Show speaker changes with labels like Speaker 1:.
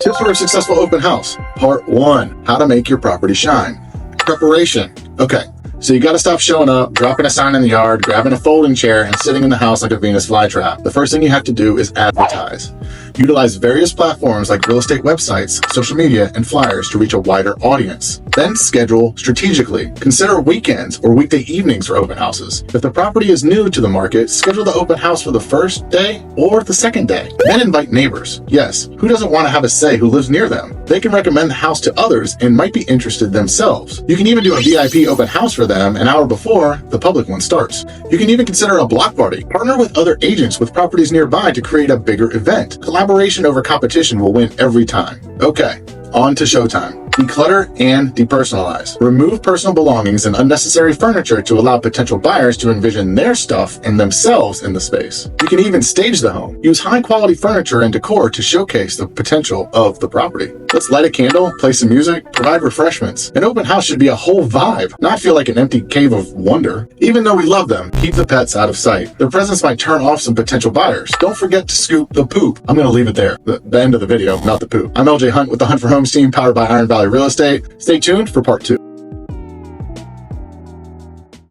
Speaker 1: Tips for a successful open house. Part 1. How to make your property shine. Preparation. Okay, so you gotta stop showing up, dropping a sign in the yard, grabbing a folding chair, and sitting in the house like a Venus flytrap. The first thing you have to do is advertise. Utilize various platforms like real estate websites, social media, and flyers to reach a wider audience. Then schedule strategically. Consider weekends or weekday evenings for open houses. If the property is new to the market, schedule the open house for the first day or the second day. Then invite neighbors. Yes, who doesn't want to have a say who lives near them? They can recommend the house to others and might be interested themselves. You can even do a VIP open house for them an hour before the public one starts. You can even consider a block party. Partner with other agents with properties nearby to create a bigger event. Collaboration over competition will win every time. Okay, on to showtime. Declutter and depersonalize. Remove personal belongings and unnecessary furniture to allow potential buyers to envision their stuff and themselves in the space. You can even stage the home. Use high-quality furniture and decor to showcase the potential of the property. Let's light a candle, play some music, provide refreshments. An open house should be a whole vibe, not feel like an empty cave of wonder. Even though we love them, keep the pets out of sight. Their presence might turn off some potential buyers. Don't forget to scoop the poop. I'm gonna leave it there. The end of the video, not the poop. I'm LJ Hunt with the Hunt for Homes team, powered by Iron Valley Real Estate. Stay tuned for part 2.